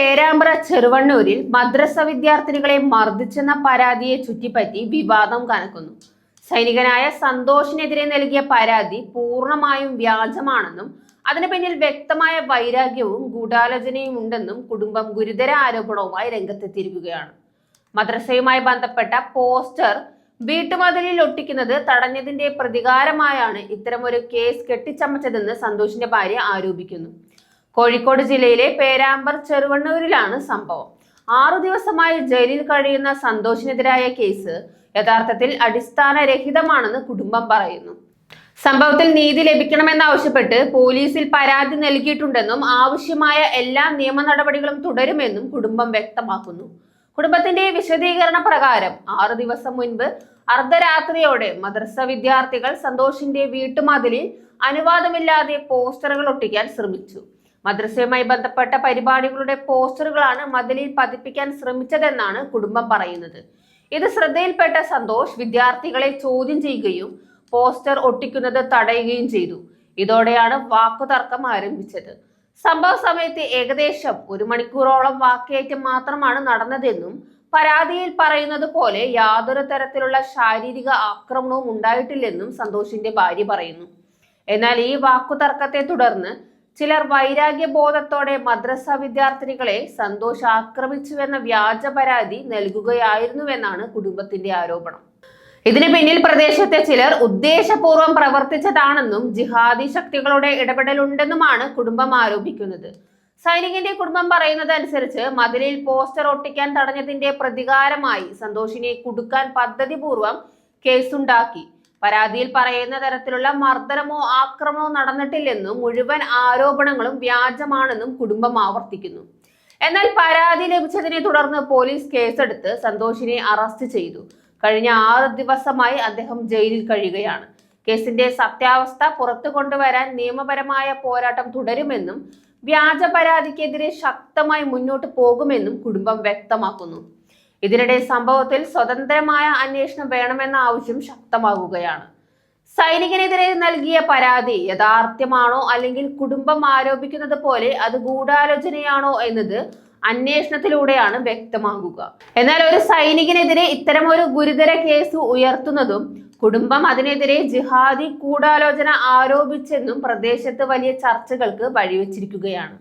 പേരാമ്പ്ര ചെറുവണ്ണൂരിൽ മദ്രസ വിദ്യാർത്ഥിനികളെ മർദ്ദിച്ചെന്ന പരാതിയെ ചുറ്റിപ്പറ്റി വിവാദം കനക്കുന്നു. സൈനികനായ സന്തോഷിനെതിരെ നൽകിയ പരാതി പൂർണ്ണമായും വ്യാജമാണെന്നും അതിന് പിന്നിൽ വ്യക്തമായ വൈരാഗ്യവും ഗൂഢാലോചനയും ഉണ്ടെന്നും കുടുംബം ഗുരുതര ആരോപണവുമായി രംഗത്തെത്തിയിരിക്കുകയാണ്. മദ്രസയുമായി ബന്ധപ്പെട്ട പോസ്റ്റർ വീട്ടുമതിലിൽ ഒട്ടിക്കുന്നത് തടഞ്ഞതിന്റെ പ്രതികാരമായാണ് ഇത്തരമൊരു കേസ് കെട്ടിച്ചമച്ചതെന്ന് സന്തോഷിന്റെ ഭാര്യ ആരോപിക്കുന്നു. കോഴിക്കോട് ജില്ലയിലെ പേരാമ്പ്ര ചെറുവണ്ണൂരിലാണ് സംഭവം. 6 ദിവസമായി ജയിലിൽ കഴിയുന്ന സന്തോഷിനെതിരായ കേസ് യഥാർത്ഥത്തിൽ അടിസ്ഥാനരഹിതമാണെന്ന് കുടുംബം പറയുന്നു. സംഭവത്തിൽ നീതി ലഭിക്കണമെന്നാവശ്യപ്പെട്ട് പോലീസിൽ പരാതി നൽകിയിട്ടുണ്ടെന്നും ആവശ്യമായ എല്ലാ നിയമ നടപടികളും തുടരുമെന്നും കുടുംബം വ്യക്തമാക്കുന്നു. കുടുംബത്തിന്റെ വിശദീകരണ പ്രകാരം 6 ദിവസം മുൻപ് അർദ്ധരാത്രിയോടെ മദ്രസ വിദ്യാർത്ഥികൾ സന്തോഷിന്റെ വീട്ടുമതിലിൽ അനുവാദമില്ലാതെ പോസ്റ്ററുകൾ ഒട്ടിക്കാൻ ശ്രമിച്ചു. മദ്രസയുമായി ബന്ധപ്പെട്ട പരിപാടികളുടെ പോസ്റ്ററുകളാണ് മതിലിൽ പതിപ്പിക്കാൻ ശ്രമിച്ചതെന്നാണ് കുടുംബം പറയുന്നത്. ഇത് ശ്രദ്ധയിൽപ്പെട്ട സന്തോഷ് വിദ്യാർത്ഥികളെ ചോദ്യം ചെയ്യുകയും പോസ്റ്റർ ഒട്ടിക്കുന്നത് തടയുകയും ചെയ്തു. ഇതോടെയാണ് വാക്കുതർക്കം ആരംഭിച്ചത്. സംഭവ സമയത്ത് ഏകദേശം 1 മണിക്കൂറോളം വാക്കേറ്റം മാത്രമാണ് നടന്നതെന്നും പരാതിയിൽ പറയുന്നത് പോലെ യാതൊരു തരത്തിലുള്ള ശാരീരിക ആക്രമണവും ഉണ്ടായിട്ടില്ലെന്നും സന്തോഷിന്റെ ഭാര്യ പറയുന്നു. എന്നാൽ ഈ വാക്കുതർക്കത്തെ തുടർന്ന് ചിലർ വൈരാഗ്യബോധത്തോടെ മദ്രസ വിദ്യാർത്ഥിനികളെ സന്തോഷ് ആക്രമിച്ചുവെന്ന വ്യാജ പരാതി നൽകുകയായിരുന്നുവെന്നാണ് കുടുംബത്തിന്റെ ആരോപണം. ഇതിന് പിന്നിൽ പ്രദേശത്തെ ചിലർ ഉദ്ദേശപൂർവ്വം പ്രവർത്തിച്ചതാണെന്നും ജിഹാദി ശക്തികളുടെ ഇടപെടലുണ്ടെന്നുമാണ് കുടുംബം ആരോപിക്കുന്നത്. സൈനികന്റെ കുടുംബം പറയുന്നത് അനുസരിച്ച് മതിലിൽ പോസ്റ്റർ ഒട്ടിക്കാൻ തടഞ്ഞതിന്റെ പ്രതികാരമായി സന്തോഷിനെ കുടുക്കാൻ പദ്ധതിപൂർവ്വം കേസുണ്ടാക്കി. പരാതിയിൽ പറയുന്ന തരത്തിലുള്ള മർദ്ദനമോ ആക്രമണമോ നടന്നിട്ടില്ലെന്നും മുഴുവൻ ആരോപണങ്ങളും വ്യാജമാണെന്നും കുടുംബം ആവർത്തിക്കുന്നു. എന്നാൽ പരാതി ലഭിച്ചതിനെ തുടർന്ന് പോലീസ് കേസെടുത്ത് സന്തോഷിനെ അറസ്റ്റ് ചെയ്തു. കഴിഞ്ഞ 6 ദിവസമായി അദ്ദേഹം ജയിലിൽ കഴിയുകയാണ്. കേസിന്റെ സത്യാവസ്ഥ പുറത്തു കൊണ്ടുവരാൻ നിയമപരമായ പോരാട്ടം തുടരുമെന്നും വ്യാജ പരാതിക്കെതിരെ ശക്തമായി മുന്നോട്ട് പോകുമെന്നും കുടുംബം വ്യക്തമാക്കുന്നു. ഇതിനിടെ സംഭവത്തിൽ സ്വതന്ത്രമായ അന്വേഷണം വേണമെന്ന ആവശ്യം ശക്തമാകുകയാണ്. സൈനികനെതിരെ നൽകിയ പരാതി യഥാർത്ഥമാണോ അല്ലെങ്കിൽ കുടുംബം ആരോപിക്കുന്നത് പോലെ അത് ഗൂഢാലോചനയാണോ എന്നത് അന്വേഷണത്തിലൂടെയാണ് വ്യക്തമാകുക. എന്നാൽ ഒരു സൈനികനെതിരെ ഇത്തരമൊരു ഗുരുതര കേസ് ഉയർത്തുന്നതും കുടുംബം അതിനെതിരെ ജിഹാദി ഗൂഢാലോചന ആരോപിച്ചെന്നും പ്രദേശത്ത് വലിയ ചർച്ചകൾക്ക് വഴിവെച്ചിരിക്കുകയാണ്.